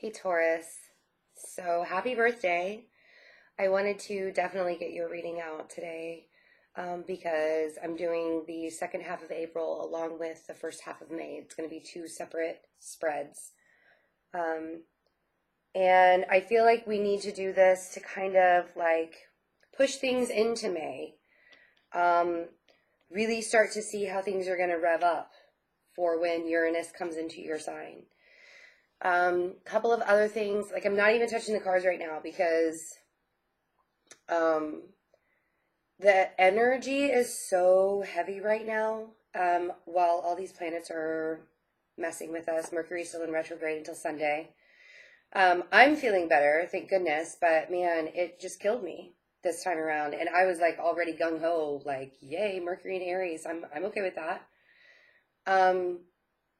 Hey Taurus, so happy birthday. I wanted to definitely get you a reading out today because I'm doing the second half of April along with the first half of May. It's going to be two separate spreads. Um, and I feel like we need to do this to kind of like push things into May. Really start to see how things are going to rev up for when Uranus comes into your sign. Couple of other things, like I'm not even touching the cards right now because the energy is so heavy right now. While all these planets are messing with us, Mercury's still in retrograde until Sunday. I'm feeling better, thank goodness, but man, it just killed me this time around. And I was like already gung-ho, like, yay, Mercury in Aries. I'm okay with that.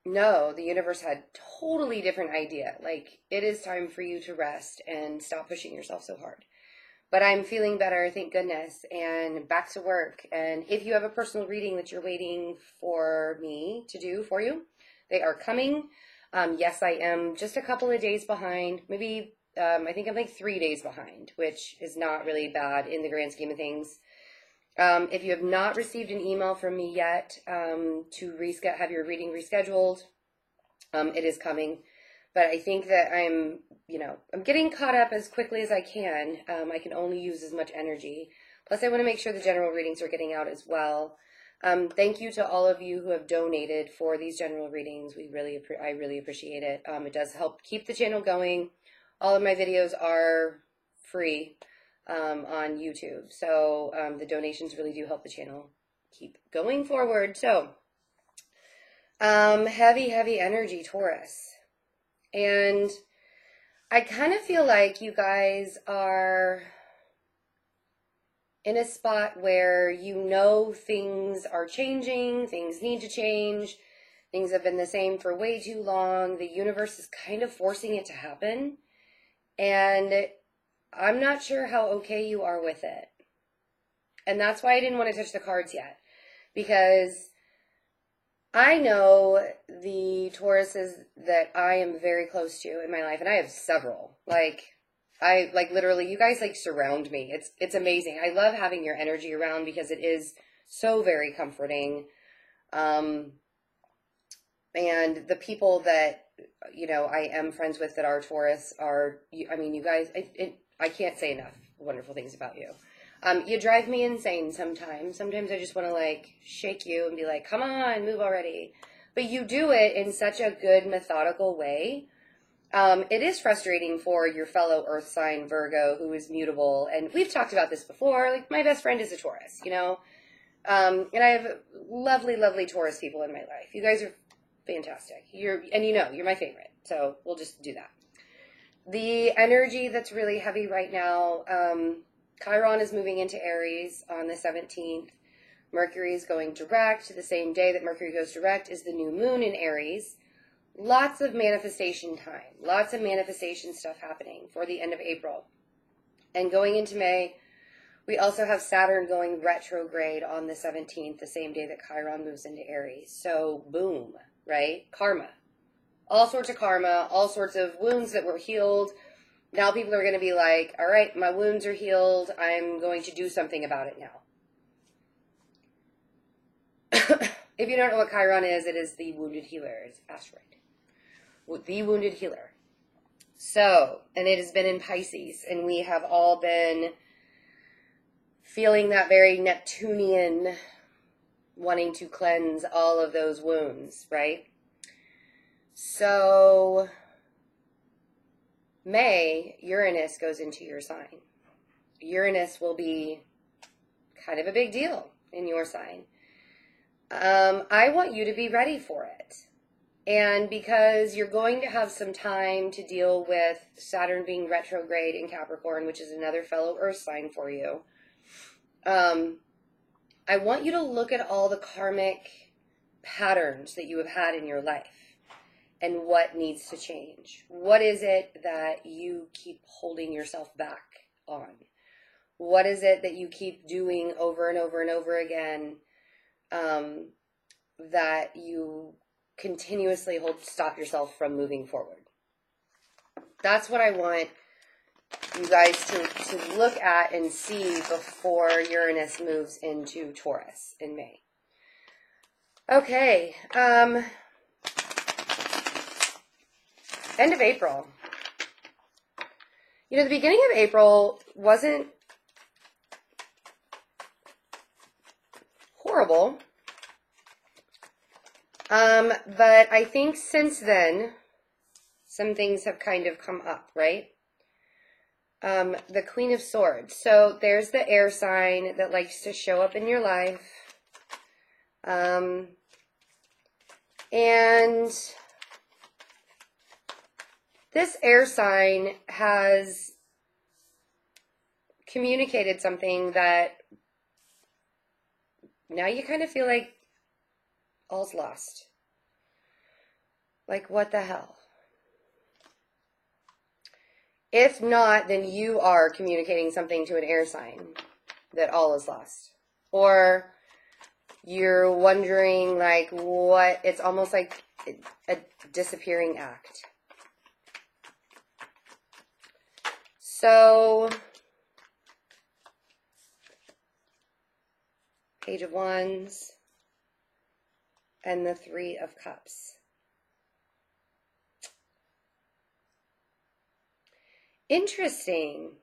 No, the universe had totally different idea. Like, it is time for you to rest and stop pushing yourself so hard. But I'm feeling better, thank goodness, and back to work. And if you have a personal reading that you're waiting for me to do for you, they are coming. Yes, I am just a couple of days behind. Maybe, I think I'm like 3 days behind, which is not really bad in the grand scheme of things. If you have not received an email from me yet to have your reading rescheduled, it is coming. But I think that I'm getting caught up as quickly as I can. I can only use as much energy. Plus, I want to make sure the general readings are getting out as well. Thank you to all of you who have donated for these general readings. I really appreciate it. It does help keep the channel going. All of my videos are free on YouTube. So the donations really do help the channel keep going forward. So heavy energy, Taurus. And I kind of feel like you guys are in a spot where you know things are changing, things need to change, things have been the same for way too long. The universe is kind of forcing it to happen. And I'm not sure how okay you are with it. And that's why I didn't want to touch the cards yet. Because I know the Tauruses that I am very close to in my life, and I have several. Literally, you guys like surround me. It's amazing. I love having your energy around because it is so very comforting. And the people that, I am friends with that are Taurus you guys, I can't say enough wonderful things about you. You drive me insane sometimes. Sometimes I just want to like shake you and be like, come on, move already. But you do it in such a good, methodical way. It is frustrating for your fellow earth sign Virgo who is mutable. And we've talked about this before. Like, my best friend is a Taurus, and I have lovely, lovely Taurus people in my life. You guys are fantastic. You're my favorite. So we'll just do that. The energy that's really heavy right now, Chiron is moving into Aries on the 17th. Mercury is going direct. The same day that Mercury goes direct is the new moon in Aries. Lots of manifestation time. Lots of manifestation stuff happening for the end of April. And going into May, we also have Saturn going retrograde on the 17th, the same day that Chiron moves into Aries. So, boom, right? Karma. All sorts of karma, all sorts of wounds that were healed. Now people are going to be like, all right, my wounds are healed. I'm going to do something about it now. If you don't know what Chiron is, it is the wounded healer. It's asteroid. The wounded healer. So, and it has been in Pisces, and we have all been feeling that very Neptunian wanting to cleanse all of those wounds, right? So, May, Uranus goes into your sign. Uranus will be kind of a big deal in your sign. I want you to be ready for it. And because you're going to have some time to deal with Saturn being retrograde in Capricorn, which is another fellow earth sign for you, I want you to look at all the karmic patterns that you have had in your life. And what needs to change? What is it that you keep holding yourself back on? What is it that you keep doing over and over and over again that you continuously stop yourself from moving forward? That's what I want you guys to look at and see before Uranus moves into Taurus in May. Okay. End of April. You know, the beginning of April wasn't horrible. But I think since then, some things have kind of come up, right? The Queen of Swords. So there's the air sign that likes to show up in your life. And this air sign has communicated something that now you kind of feel like all's lost. Like, what the hell? If not, then you are communicating something to an air sign that all is lost. Or you're wondering, like, what, it's almost like a disappearing act. So, Page of Wands and the Three of Cups. Interesting.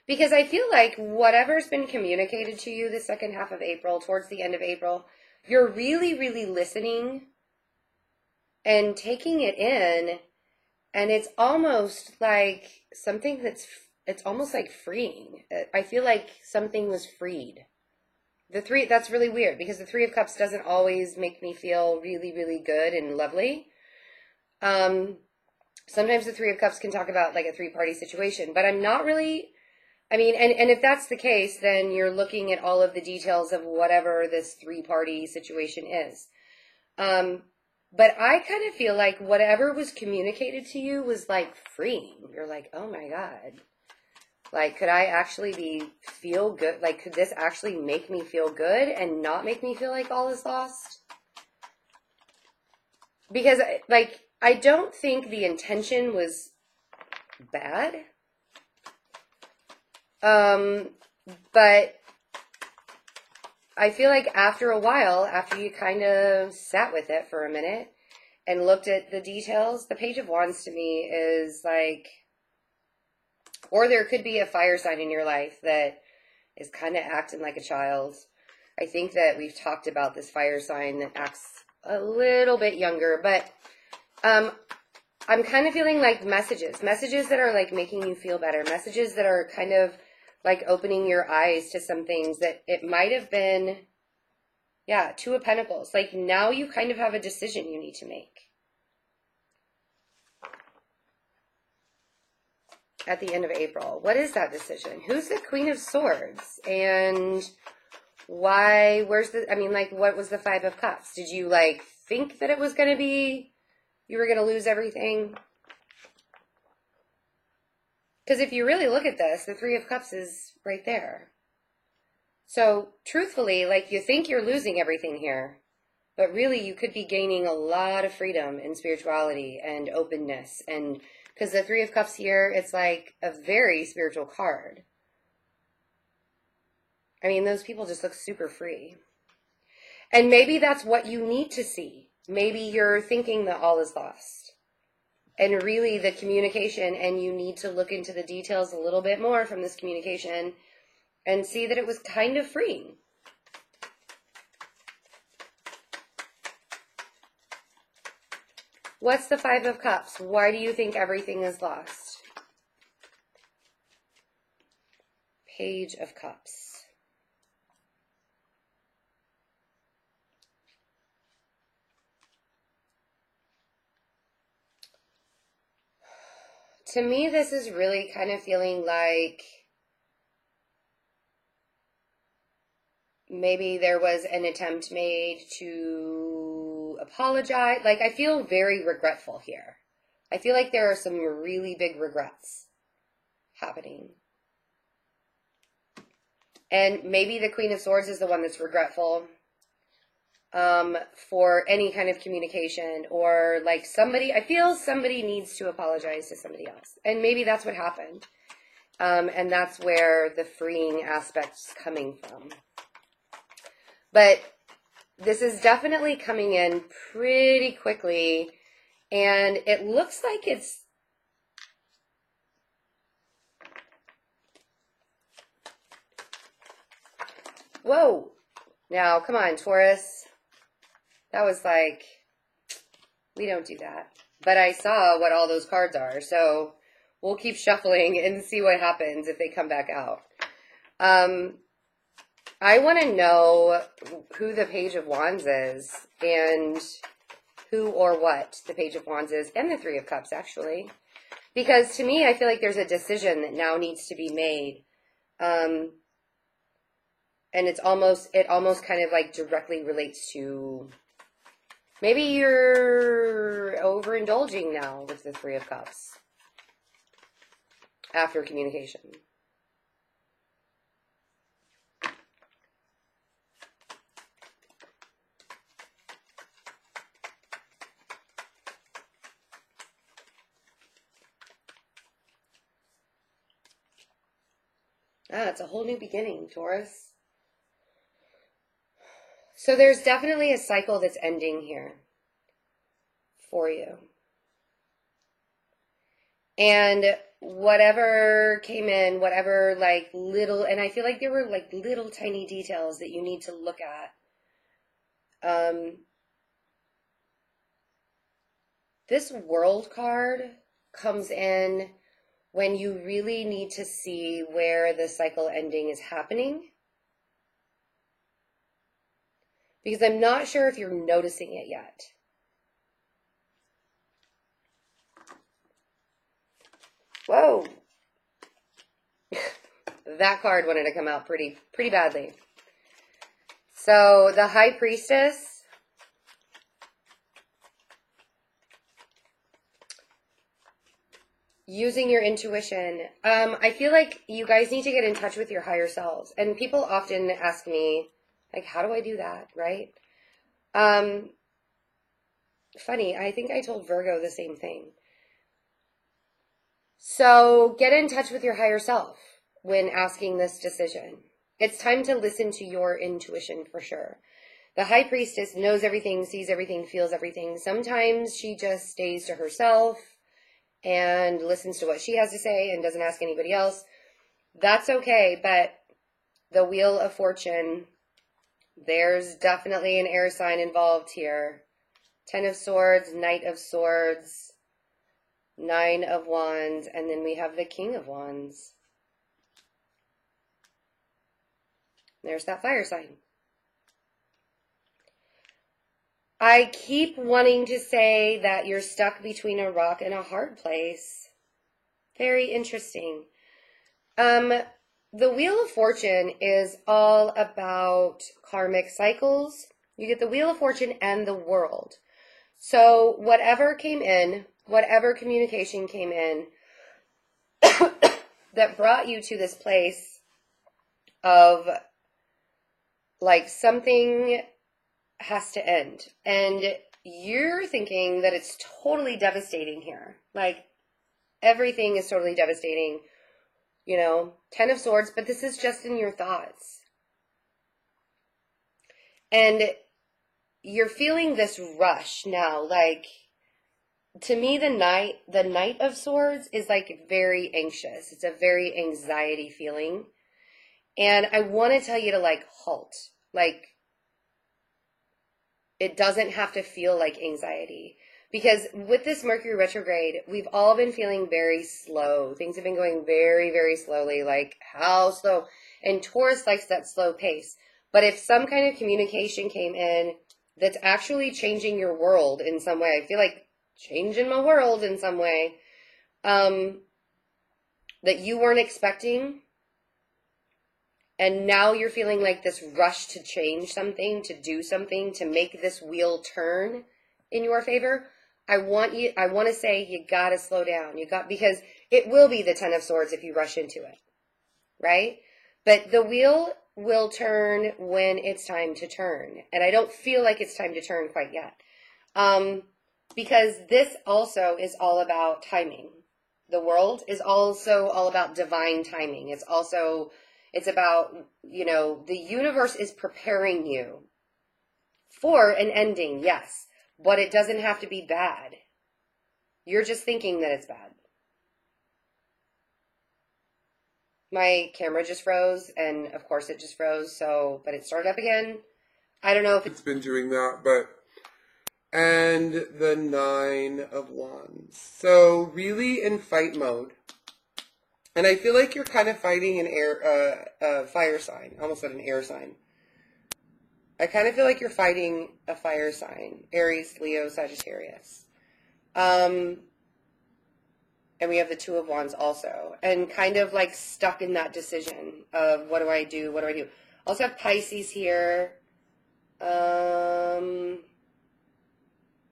Because I feel like whatever's been communicated to you the second half of April, towards the end of April, you're really, really listening and taking it in. And it's almost like something it's almost like freeing. I feel like something was freed. That's really weird because the Three of Cups doesn't always make me feel really, really good and lovely. Sometimes the Three of Cups can talk about like a three-party situation, but I'm not really, I mean, and if that's the case, then you're looking at all of the details of whatever this three-party situation is. But I kind of feel like whatever was communicated to you was like freeing. You're like, oh my God. Like, could I actually feel good? Like, could this actually make me feel good and not make me feel like all is lost? Because, like, I don't think the intention was bad. But I feel like after a while, after you kind of sat with it for a minute and looked at the details, the Page of Wands to me is like, or there could be a fire sign in your life that is kind of acting like a child. I think that we've talked about this fire sign that acts a little bit younger, but I'm kind of feeling like messages that are like making you feel better, messages that are kind of like opening your eyes to some things that it might have been, yeah, Two of Pentacles. Like now you kind of have a decision you need to make. At the end of April. What is that decision? Who's the Queen of Swords? And why, what was the Five of Cups? Did you like think that it was going to be, you were going to lose everything? Because if you really look at this, the Three of Cups is right there. So truthfully, like you think you're losing everything here, but really you could be gaining a lot of freedom and spirituality and openness. And because the Three of Cups here, it's like a very spiritual card. I mean, those people just look super free. And maybe that's what you need to see. Maybe you're thinking that all is lost. And really the communication, and you need to look into the details a little bit more from this communication and see that it was kind of freeing. What's the Five of Cups? Why do you think everything is lost? Page of Cups. To me, this is really kind of feeling like maybe there was an attempt made to apologize. Like, I feel very regretful here. I feel like there are some really big regrets happening. And maybe the Queen of Swords is the one that's regretful. for any kind of communication, or like I feel somebody needs to apologize to somebody else. And maybe that's what happened. And that's where the freeing aspect's coming from. But this is definitely coming in pretty quickly, and it looks like it's whoa. Now, come on, Taurus. That was like, we don't do that. But I saw what all those cards are, so we'll keep shuffling and see what happens if they come back out. I want to know who the Page of Wands is, and who or what the Page of Wands is, and the Three of Cups, actually. Because to me, I feel like there's a decision that now needs to be made. And it almost kind of like directly relates to, maybe you're overindulging now with the Three of Cups after communication. It's a whole new beginning, Taurus. So there's definitely a cycle that's ending here for you. And whatever came in, whatever like little, and I feel like there were like little tiny details that you need to look at. This World card comes in when you really need to see where the cycle ending is happening. Because I'm not sure if you're noticing it yet. Whoa. That card wanted to come out pretty badly. So the High Priestess. Using your intuition. I feel like you guys need to get in touch with your higher selves. And people often ask me, like, how do I do that, right? Funny, I think I told Virgo the same thing. So get in touch with your higher self when asking this decision. It's time to listen to your intuition for sure. The High Priestess knows everything, sees everything, feels everything. Sometimes she just stays to herself and listens to what she has to say and doesn't ask anybody else. That's okay, but the Wheel of Fortune, there's definitely an air sign involved here. 10 of Swords, Knight of Swords, 9 of Wands, and then we have the King of Wands. There's that fire sign. I keep wanting to say that you're stuck between a rock and a hard place. Very interesting. The Wheel of Fortune is all about karmic cycles. You get the Wheel of Fortune and the World. So whatever came in, whatever communication came in that brought you to this place of like something has to end. And you're thinking that it's totally devastating here. Like everything is totally devastating. You know, 10 of Swords, but this is just in your thoughts. And you're feeling this rush now. Like, to me, the Knight of Swords is like very anxious. It's a very anxiety feeling. And I want to tell you to like halt. Like, it doesn't have to feel like anxiety. Because with this Mercury retrograde, we've all been feeling very slow. Things have been going very, very slowly. Like, how slow? And Taurus likes that slow pace. But if some kind of communication came in that's actually changing your world in some way, I feel like changing my world in some way, that you weren't expecting, and now you're feeling like this rush to change something, to do something, to make this wheel turn in your favor, I want to say you gotta slow down. Because it will be the 10 of Swords if you rush into it, right? But the wheel will turn when it's time to turn. And I don't feel like it's time to turn quite yet. Because this also is all about timing. The world is also all about divine timing. It's about, the universe is preparing you for an ending, yes, but it doesn't have to be bad. You're just thinking that it's bad. My camera just froze, and of course it just froze, but it started up again. I don't know if it's been doing that, but... And the 9 of Wands. So really in fight mode. And I feel like you're kind of fighting an fire sign. Almost said an air sign. I kind of feel like you're fighting a fire sign. Aries, Leo, Sagittarius. And we have the 2 of Wands also. And kind of like stuck in that decision of what do I do? What do I do? Also have Pisces here.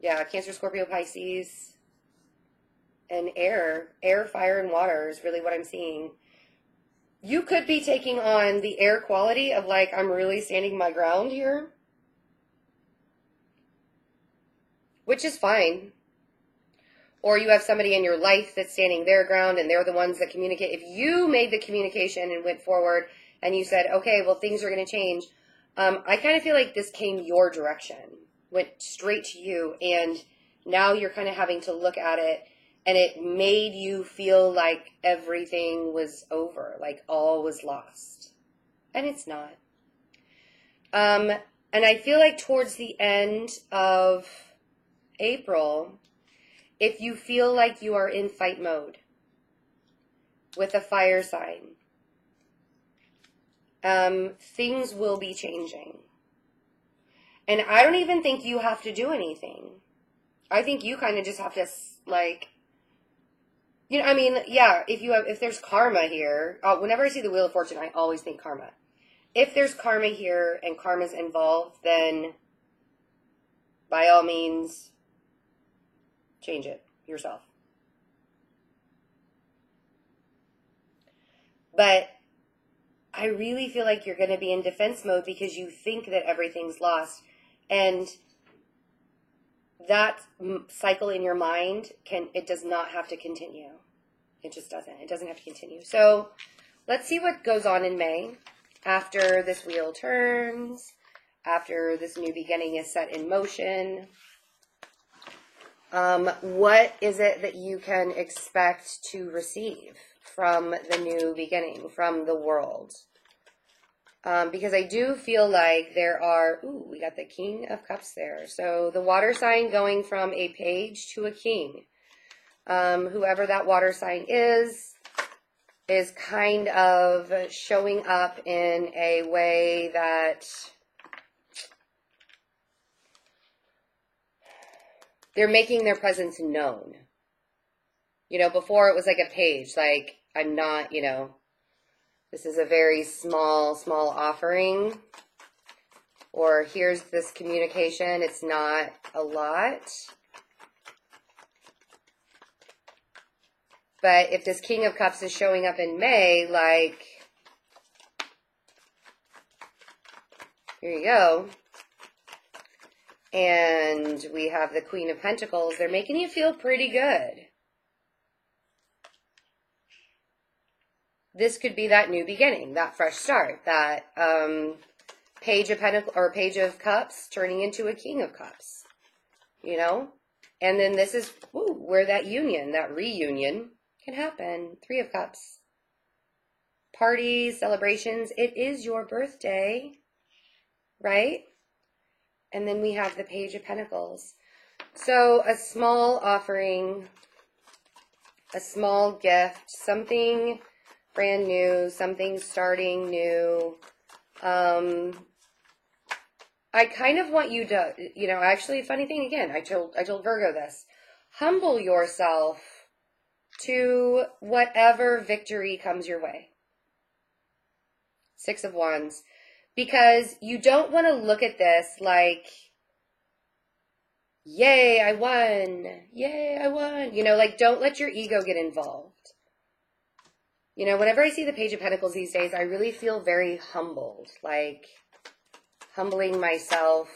Yeah, Cancer, Scorpio, Pisces, and air, fire, and water is really what I'm seeing. You could be taking on the air quality of like, I'm really standing my ground here, which is fine. Or you have somebody in your life that's standing their ground and they're the ones that communicate. If you made the communication and went forward and you said, okay, well, things are going to change, I kind of feel like this came your direction. Went straight to you, and now you're kind of having to look at it, and it made you feel like everything was over, like all was lost. And it's not. And I feel like towards the end of April, if you feel like you are in fight mode with a fire sign, things will be changing. And I don't even think you have to do anything. I think you kind of just have to, like, if there's karma here, whenever I see the Wheel of Fortune, I always think karma. If there's karma here and karma's involved, then by all means, change it yourself. But I really feel like you're going to be in defense mode because you think that everything's lost. And that cycle in your mind, it does not have to continue. It just doesn't. It doesn't have to continue. So let's see what goes on in May after this wheel turns, after this new beginning is set in motion. What is it that you can expect to receive from the new beginning, from the world? Because I do feel like there are, we got the King of Cups there. So the water sign going from a page to a king. Whoever that water sign is kind of showing up in a way that they're making their presence known. Before it was like a page, like I'm not, this is a very small offering. Or here's this communication. It's not a lot. But if this King of Cups is showing up in May, like, here you go. And we have the Queen of Pentacles. They're making you feel pretty good. This could be that new beginning, that fresh start, that Page of Pentacles or Page of Cups turning into a King of Cups, And then this is where that union, that reunion can happen. 3 of Cups. Parties, celebrations. It is your birthday, right? And then we have the Page of Pentacles. So a small offering, a small gift, something brand new, something starting new. I kind of want you to, actually, funny thing again, I told Virgo this. Humble yourself to whatever victory comes your way. 6 of Wands. Because you don't want to look at this like, yay, I won. Yay, I won. Don't let your ego get involved. You know, whenever I see the Page of Pentacles these days, I really feel very humbled. Like, humbling myself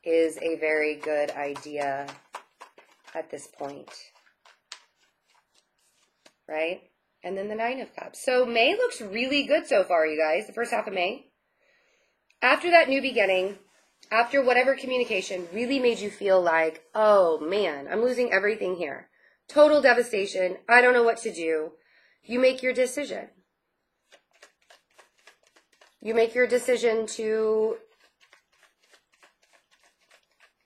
is a very good idea at this point. Right? And then the Nine of Cups. So May looks really good so far, you guys. The first half of May. After that new beginning, after whatever communication really made you feel like, oh man, I'm losing everything here. Total devastation. I don't know what to do. You make your decision. You make your decision to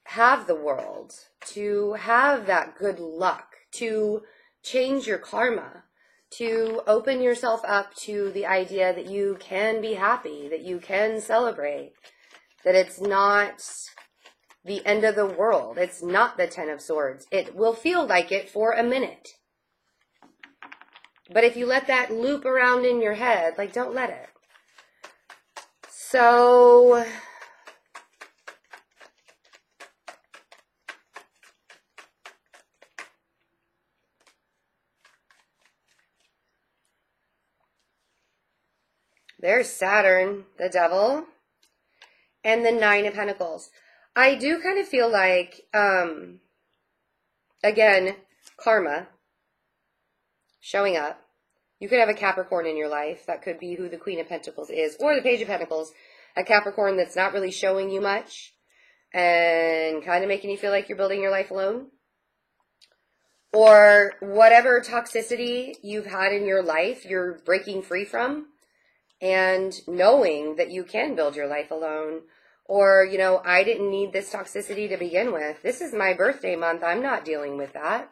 have the world, to have that good luck, to change your karma, to open yourself up to the idea that you can be happy, that you can celebrate, that it's not the end of the world. It's not the Ten of Swords. It will feel like it for a minute. But if you let that loop around in your head, like, don't let it. So there's Saturn, the devil, and the Nine of Pentacles. I do kind of feel like, again, karma showing up. You could have a Capricorn in your life. That could be who the Queen of Pentacles is, or the Page of Pentacles. A Capricorn that's not really showing you much and kind of making you feel like you're building your life alone. Or whatever toxicity you've had in your life, you're breaking free from and knowing that you can build your life alone. Or, you know, I didn't need this toxicity to begin with. This is my birthday month. I'm not dealing with that.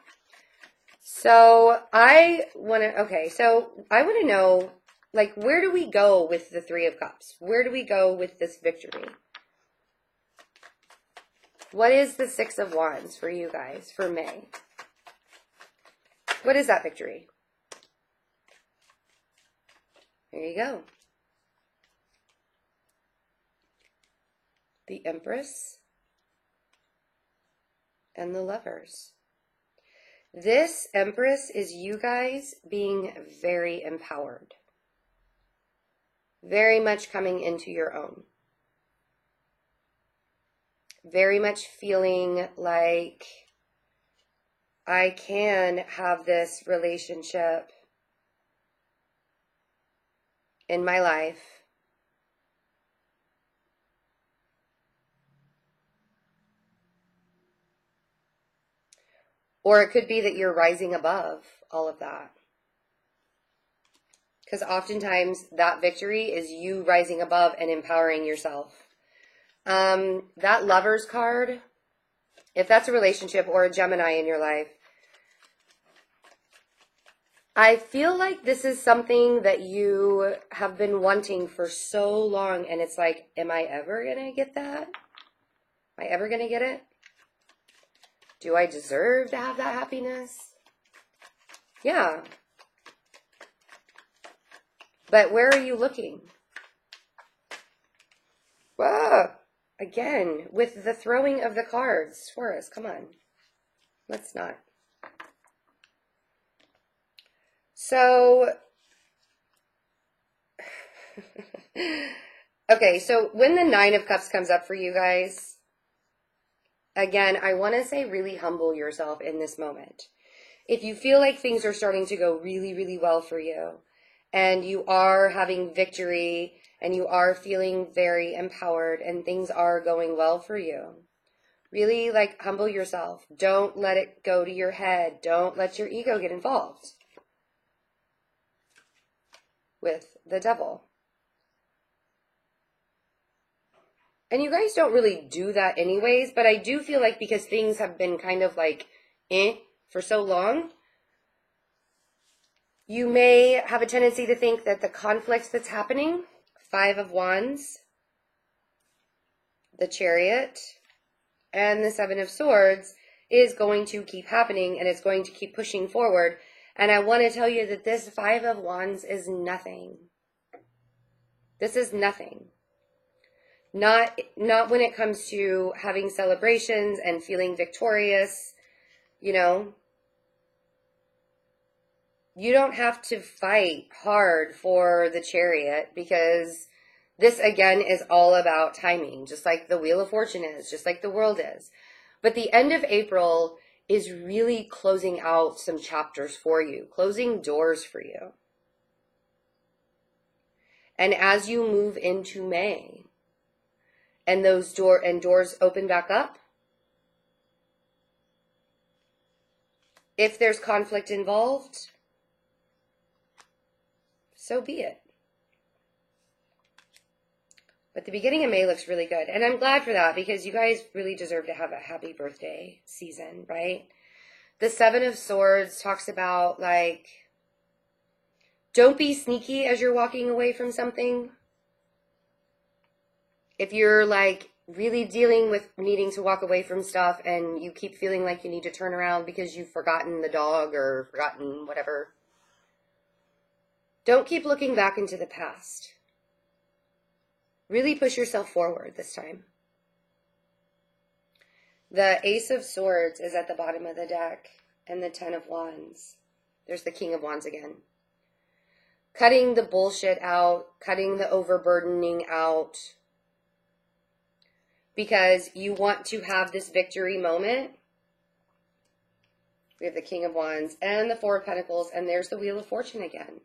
So I want to know, like, where do we go with the Three of Cups? Where do we go with this victory? What is the Six of Wands for you guys for May? What is that victory? There you go. The Empress and the Lovers. This Empress is you guys being very empowered. Very much coming into your own. Very much feeling like I can have this relationship in my life. Or it could be that you're rising above all of that. Because oftentimes that victory is you rising above and empowering yourself. That Lovers card, if that's a relationship or a Gemini in your life, I feel like this is something that you have been wanting for so long, and it's like, am I ever going to get that? Am I ever going to get it? Do I deserve to have that happiness? Yeah. But where are you looking? Whoa. Again, with the throwing of the cards. Taurus, come on. Let's not. So, okay, so when the Nine of Cups comes up for you guys, again, I want to say really humble yourself in this moment. If you feel like things are starting to go really, really well for you, and you are having victory, and you are feeling very empowered, and things are going well for you, really, like, humble yourself. Don't let it go to your head. Don't let your ego get involved with the devil. And you guys don't really do that anyways, but I do feel like because things have been kind of like for so long, you may have a tendency to think that the conflict that's happening, Five of Wands, the Chariot, and the Seven of Swords, is going to keep happening and it's going to keep pushing forward. And I want to tell you that this Five of Wands is nothing. This is nothing. Not when it comes to having celebrations and feeling victorious, you know. You don't have to fight hard for the Chariot, because this, again, is all about timing, just like the Wheel of Fortune is, just like the world is. But the end of April is really closing out some chapters for you, closing doors for you. And as you move into May, and those doors open back up, if there's conflict involved, so be it. But the beginning of May looks really good. And I'm glad for that, because you guys really deserve to have a happy birthday season, right? The Seven of Swords talks about, like, don't be sneaky as you're walking away from something. If you're, like, really dealing with needing to walk away from stuff and you keep feeling like you need to turn around because you've forgotten the dog or forgotten whatever, don't keep looking back into the past. Really push yourself forward this time. The Ace of Swords is at the bottom of the deck, and the Ten of Wands. There's the King of Wands again. Cutting the bullshit out, cutting the overburdening out, because you want to have this victory moment. We have the King of Wands and the Four of Pentacles, and there's the Wheel of Fortune again.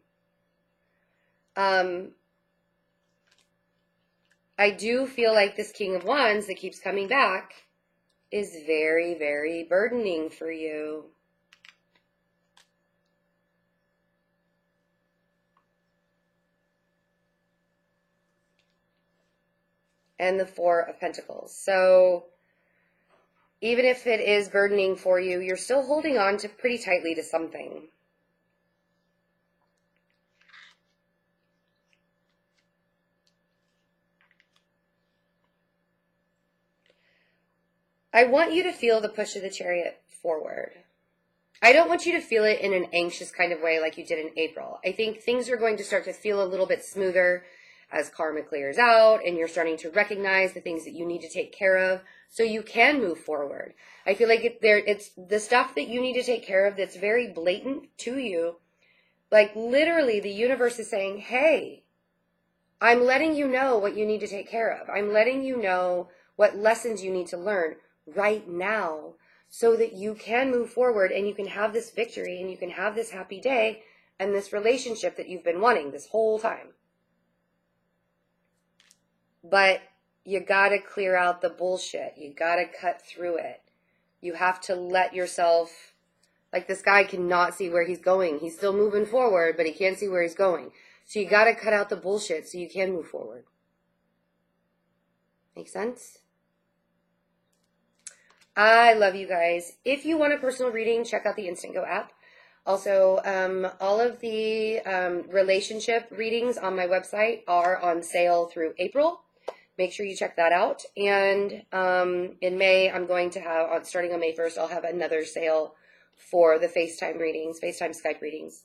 I do feel like this King of Wands that keeps coming back is very, very burdening for you. And the Four of Pentacles. So even if it is burdening for you, you're still holding on to pretty tightly to something. I want you to feel the push of the Chariot forward. I don't want you to feel it in an anxious kind of way like you did in April. I think things are going to start to feel a little bit smoother as karma clears out and you're starting to recognize the things that you need to take care of so you can move forward. I feel like it's the stuff that you need to take care of that's very blatant to you. Like, literally, the universe is saying, hey, I'm letting you know what you need to take care of. I'm letting you know what lessons you need to learn right now so that you can move forward and you can have this victory and you can have this happy day and this relationship that you've been wanting this whole time. But you gotta clear out the bullshit. You gotta cut through it. You have to let yourself, like, this guy cannot see where he's going. He's still moving forward, but he can't see where he's going. So you gotta cut out the bullshit so you can move forward. Make sense? I love you guys. If you want a personal reading, check out the InstantGo app. Also, all of the relationship readings on my website are on sale through April. Make sure you check that out. And in May, I'm going to have, starting on May 1st, I'll have another sale for the FaceTime readings, FaceTime Skype readings.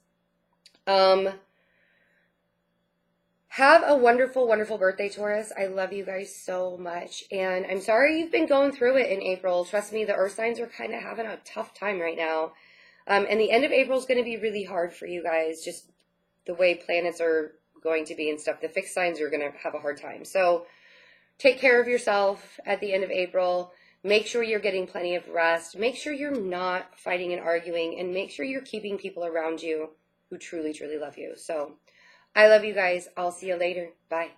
Have a wonderful, wonderful birthday, Taurus. I love you guys so much. And I'm sorry you've been going through it in April. Trust me, the earth signs are kind of having a tough time right now. And the end of April is going to be really hard for you guys, just the way planets are going to be and stuff. The fixed signs are going to have a hard time. So take care of yourself at the end of April. Make sure you're getting plenty of rest. Make sure you're not fighting and arguing. And make sure you're keeping people around you who truly, truly love you. So I love you guys. I'll see you later. Bye.